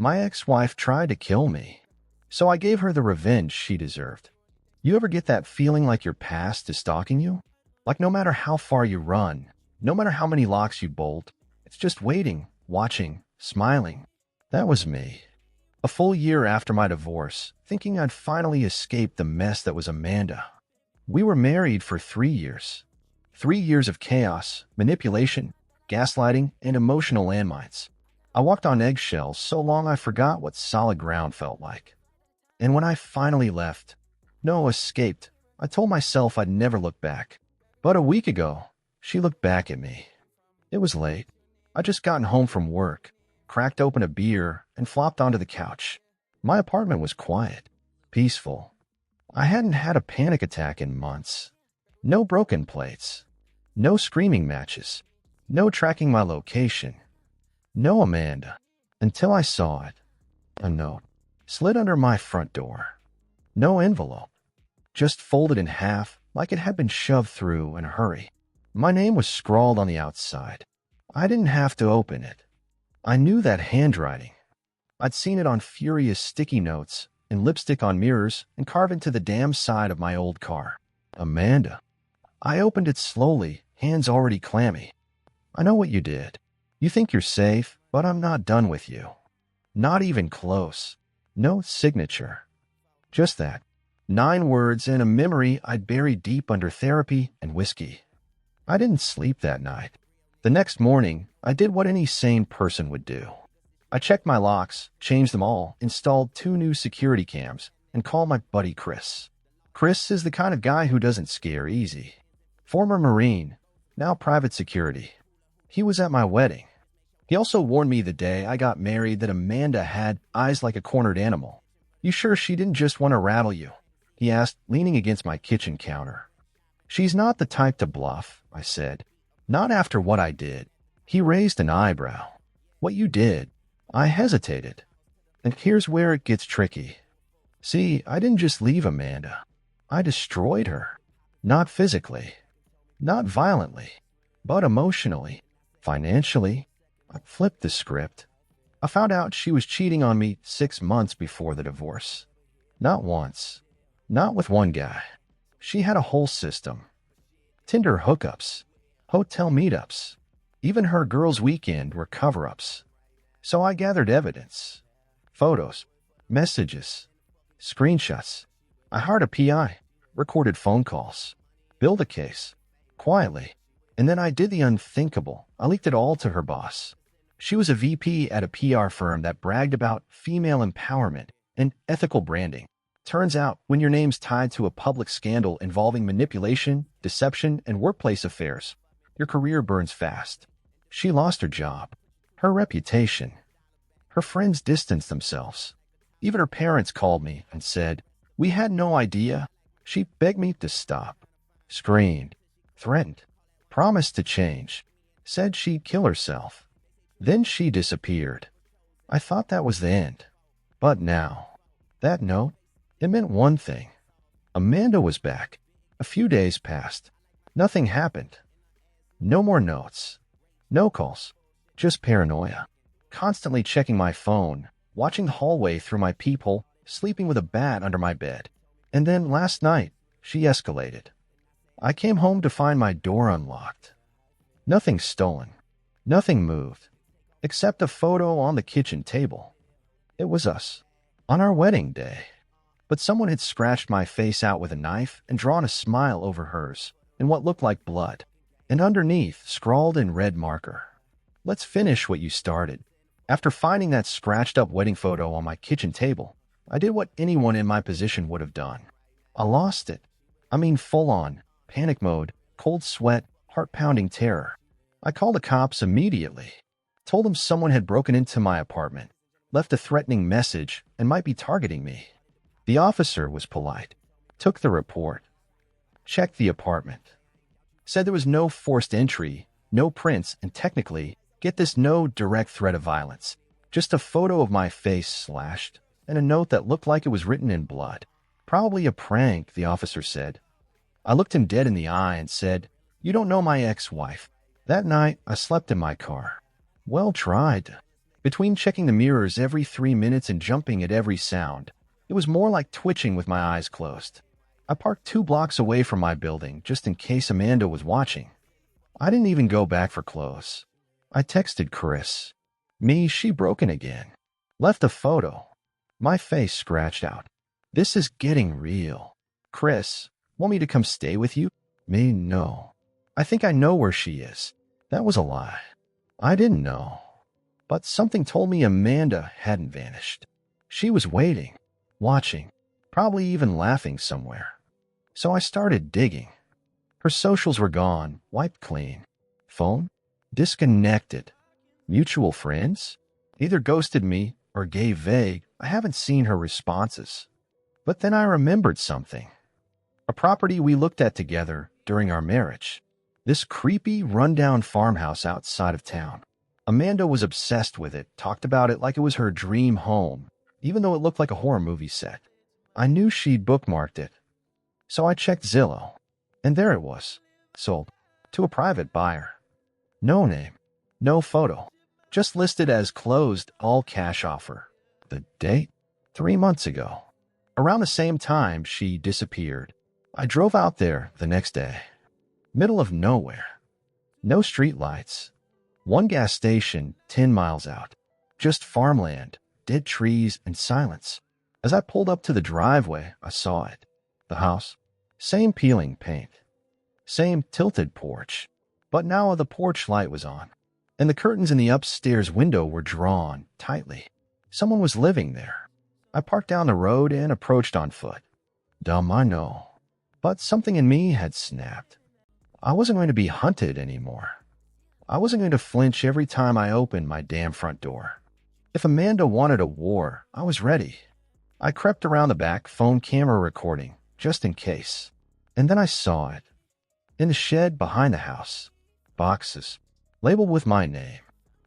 My ex-wife tried to kill me, so I gave her the revenge she deserved. You ever get that feeling like your past is stalking you? Like no matter how far you run, no matter how many locks you bolt, it's just waiting, watching, smiling. That was me. A full year after my divorce, thinking I'd finally escaped the mess that was Amanda. We were married for 3 years. 3 years of chaos, manipulation, gaslighting, and emotional landmines. I walked on eggshells so long I forgot what solid ground felt like. And when I finally left, no, escaped, I told myself I'd never look back. But a week ago, she looked back at me. It was late. I'd just gotten home from work, cracked open a beer, and flopped onto the couch. My apartment was quiet, peaceful. I hadn't had a panic attack in months. No broken plates. No screaming matches. No tracking my location. No Amanda. Until I saw it. A note. Slid under my front door. No envelope. Just folded in half like it had been shoved through in a hurry. My name was scrawled on the outside. I didn't have to open it. I knew that handwriting. I'd seen it on furious sticky notes and lipstick on mirrors and carved into the damn side of my old car. Amanda. I opened it slowly, hands already clammy. I know what you did. You think you're safe, but I'm not done with you. Not even close. No signature. Just that. 9 words and a memory I'd buried deep under therapy and whiskey. I didn't sleep that night. The next morning, I did what any sane person would do. I checked my locks, changed them all, installed 2 new security cams, and called my buddy Chris. Chris is the kind of guy who doesn't scare easy. Former Marine, now private security. He was at my wedding. He also warned me the day I got married that Amanda had eyes like a cornered animal. You sure she didn't just want to rattle you? He asked, leaning against my kitchen counter. She's not the type to bluff, I said. Not after what I did. He raised an eyebrow. What you did? I hesitated. And here's where it gets tricky. See, I didn't just leave Amanda. I destroyed her. Not physically. Not violently. But emotionally. Financially. I flipped the script. I found out she was cheating on me 6 months before the divorce. Not once. Not with one guy. She had a whole system. Tinder hookups. Hotel meetups. Even her girls' weekend were cover-ups. So I gathered evidence. Photos. Messages. Screenshots. I hired a PI. Recorded phone calls. Built a case. Quietly. And then I did the unthinkable. I leaked it all to her boss. She was a VP at a PR firm that bragged about female empowerment and ethical branding. Turns out, when your name's tied to a public scandal involving manipulation, deception, and workplace affairs, your career burns fast. She lost her job, her reputation. Her friends distanced themselves. Even her parents called me and said, "We had no idea." She begged me to stop, screamed, threatened, promised to change, said she'd kill herself. Then she disappeared. I thought that was the end. But now, that note, it meant one thing. Amanda was back. A few days passed. Nothing happened. No more notes. No calls. Just paranoia. Constantly checking my phone, watching the hallway through my peephole, sleeping with a bat under my bed. And then last night, she escalated. I came home to find my door unlocked. Nothing stolen. Nothing moved. Except a photo on the kitchen table. It was us. On our wedding day. But someone had scratched my face out with a knife and drawn a smile over hers in what looked like blood. And underneath, scrawled in red marker, "Let's finish what you started." After finding that scratched-up wedding photo on my kitchen table, I did what anyone in my position would have done. I lost it. I mean full-on, panic mode, cold sweat, heart-pounding terror. I called the cops immediately. Told them someone had broken into my apartment, left a threatening message, and might be targeting me. The officer was polite. Took the report. Checked the apartment. Said there was no forced entry, no prints, and technically, get this, no direct threat of violence. Just a photo of my face slashed, and a note that looked like it was written in blood. Probably a prank, the officer said. I looked him dead in the eye and said, "You don't know my ex-wife." That night, I slept in my car. Well tried. Between checking the mirrors every 3 minutes and jumping at every sound, it was more like twitching with my eyes closed. I parked 2 blocks away from my building just in case Amanda was watching. I didn't even go back for clothes. I texted Chris. She broken again. Left a photo. My face scratched out. This is getting real. Chris, want me to come stay with you? No. I think I know where she is. That was a lie. I didn't know. But something told me Amanda hadn't vanished. She was waiting, watching, probably even laughing somewhere. So I started digging. Her socials were gone, wiped clean. Phone? Disconnected. Mutual friends? Either ghosted me or gave vague, I haven't seen her responses. But then I remembered something. A property we looked at together during our marriage. This creepy, rundown farmhouse outside of town. Amanda was obsessed with it, talked about it like it was her dream home, even though it looked like a horror movie set. I knew she'd bookmarked it. So I checked Zillow, and there it was, sold to a private buyer. No name, no photo, just listed as closed, all cash offer. The date? 3 months ago. Around the same time she disappeared. I drove out there the next day. Middle of nowhere. No streetlights. One gas station 10 miles out. Just farmland, dead trees, and silence. As I pulled up to the driveway, I saw it. The house. Same peeling paint. Same tilted porch. But now the porch light was on, and the curtains in the upstairs window were drawn tightly. Someone was living there. I parked down the road and approached on foot. Dumb, I know. But something in me had snapped. I wasn't going to be hunted anymore. I wasn't going to flinch every time I opened my damn front door. If Amanda wanted a war, I was ready. I crept around the back, phone camera recording, just in case. And then I saw it. In the shed behind the house. Boxes. Labeled with my name.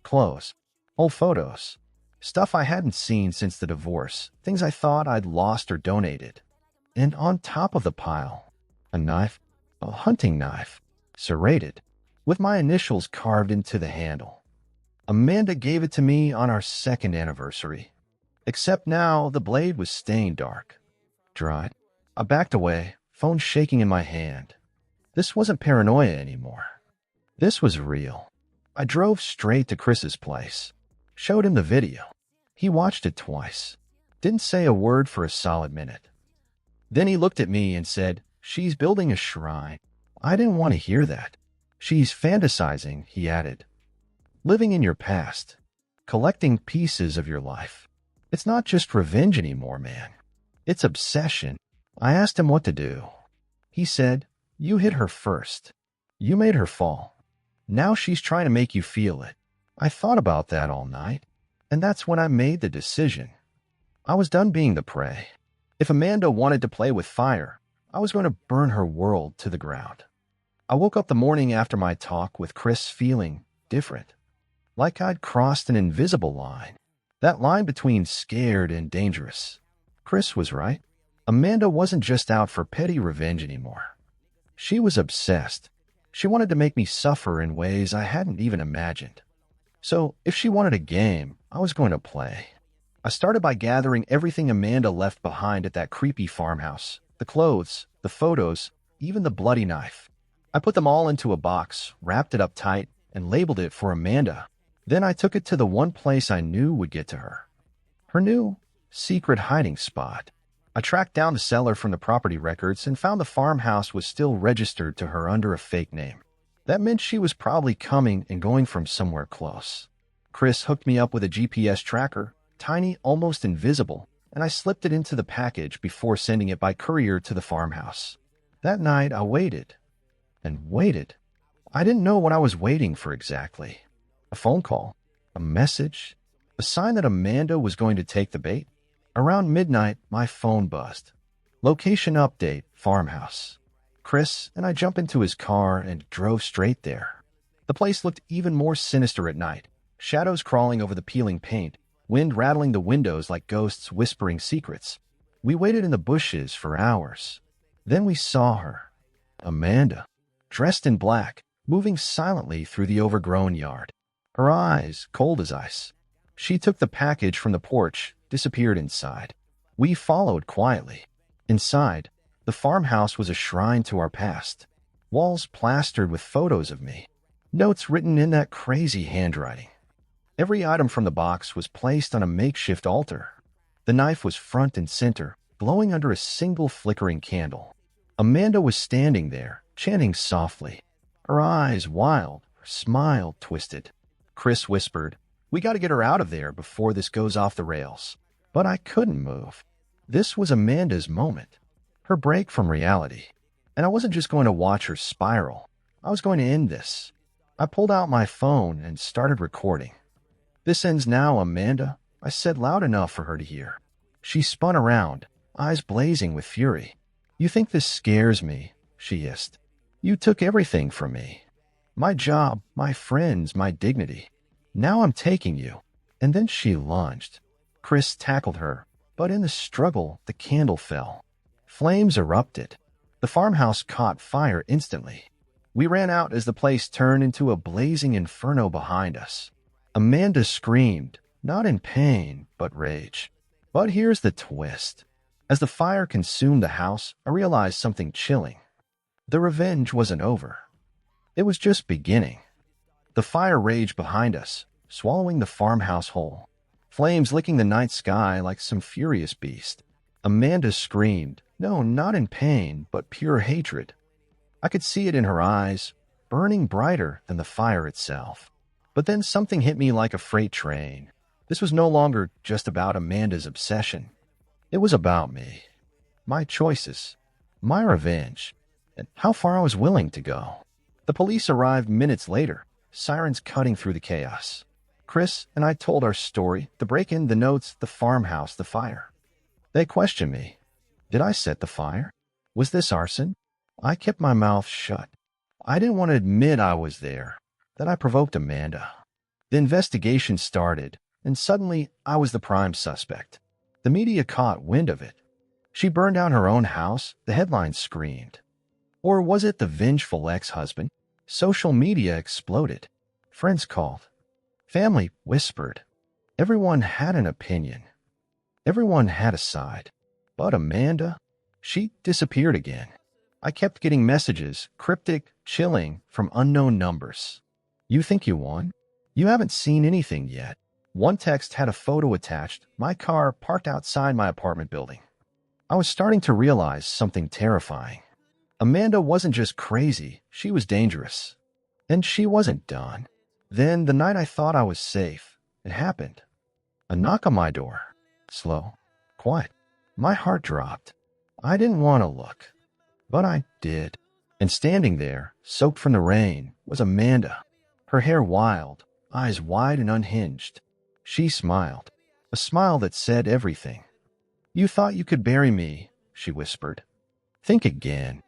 Clothes. Old photos. Stuff I hadn't seen since the divorce. Things I thought I'd lost or donated. And on top of the pile, a knife. A hunting knife. Serrated. With my initials carved into the handle. Amanda gave it to me on our 2nd anniversary. Except now the blade was stained dark. Dried. I backed away, phone shaking in my hand. This wasn't paranoia anymore. This was real. I drove straight to Chris's place. Showed him the video. He watched it twice. Didn't say a word for a solid minute. Then he looked at me and said, "She's building a shrine." I didn't want to hear that. "She's fantasizing," he added. "Living in your past. Collecting pieces of your life. It's not just revenge anymore, man. It's obsession." I asked him what to do. He said, "You hit her first. You made her fall. Now she's trying to make you feel it." I thought about that all night, and that's when I made the decision. I was done being the prey. If Amanda wanted to play with fire, I was going to burn her world to the ground. I woke up the morning after my talk with Chris feeling different. Like I'd crossed an invisible line. That line between scared and dangerous. Chris was right. Amanda wasn't just out for petty revenge anymore. She was obsessed. She wanted to make me suffer in ways I hadn't even imagined. So if she wanted a game, I was going to play. I started by gathering everything Amanda left behind at that creepy farmhouse. The clothes, the photos, even the bloody knife. I put them all into a box, wrapped it up tight, and labeled it for Amanda. Then I took it to the one place I knew would get to her. Her new secret hiding spot. I tracked down the seller from the property records and found the farmhouse was still registered to her under a fake name. That meant she was probably coming and going from somewhere close. Chris hooked me up with a GPS tracker, tiny, almost invisible, and I slipped it into the package before sending it by courier to the farmhouse. That night I waited. And waited. I didn't know what I was waiting for exactly. A phone call, a message, a sign that Amanda was going to take the bait. Around midnight, my phone buzzed. Location update, farmhouse. Chris and I jumped into his car and drove straight there. The place looked even more sinister at night. Shadows crawling over the peeling paint, wind rattling the windows like ghosts whispering secrets. We waited in the bushes for hours. Then we saw her. Amanda. Dressed in black, moving silently through the overgrown yard. Her eyes cold as ice. She took the package from the porch, disappeared inside. We followed quietly. Inside, the farmhouse was a shrine to our past. Walls plastered with photos of me. Notes written in that crazy handwriting. Every item from the box was placed on a makeshift altar. The knife was front and center, glowing under a single flickering candle. Amanda was standing there, chanting softly. Her eyes wild, her smile twisted. Chris whispered, "We got to get her out of there before this goes off the rails." But I couldn't move. This was Amanda's moment. Her break from reality. And I wasn't just going to watch her spiral. I was going to end this. I pulled out my phone and started recording. "This ends now, Amanda," I said loud enough for her to hear. She spun around, eyes blazing with fury. "You think this scares me?" she hissed. "You took everything from me. My job, my friends, my dignity. Now I'm taking you." And then she lunged. Chris tackled her, but in the struggle, the candle fell. Flames erupted. The farmhouse caught fire instantly. We ran out as the place turned into a blazing inferno behind us. Amanda screamed, not in pain, but rage. But here's the twist. As the fire consumed the house, I realized something chilling. The revenge wasn't over. It was just beginning. The fire raged behind us, swallowing the farmhouse whole. Flames licking the night sky like some furious beast. Amanda screamed, no, not in pain, but pure hatred. I could see it in her eyes, burning brighter than the fire itself. But then something hit me like a freight train. This was no longer just about Amanda's obsession. It was about me, my choices, my revenge, and how far I was willing to go. The police arrived minutes later, sirens cutting through the chaos. Chris and I told our story, the break-in, the notes, the farmhouse, the fire. They questioned me. Did I set the fire? Was this arson? I kept my mouth shut. I didn't want to admit I was there, that I provoked Amanda. The investigation started, and suddenly I was the prime suspect. The media caught wind of it. She burned down her own house, the headlines screamed. Or was it the vengeful ex-husband? Social media exploded. Friends called. Family whispered. Everyone had an opinion. Everyone had a side. But Amanda, she disappeared again. I kept getting messages, cryptic, chilling, from unknown numbers. "You think you won? You haven't seen anything yet." One text had a photo attached, my car parked outside my apartment building. I was starting to realize something terrifying. Amanda wasn't just crazy, she was dangerous. And she wasn't done. Then, the night I thought I was safe, it happened. A knock on my door. Slow, quiet. My heart dropped. I didn't want to look, but I did. And standing there, soaked from the rain, was Amanda. Her hair wild, eyes wide and unhinged. She smiled, a smile that said everything. "You thought you could bury me," she whispered. "Think again.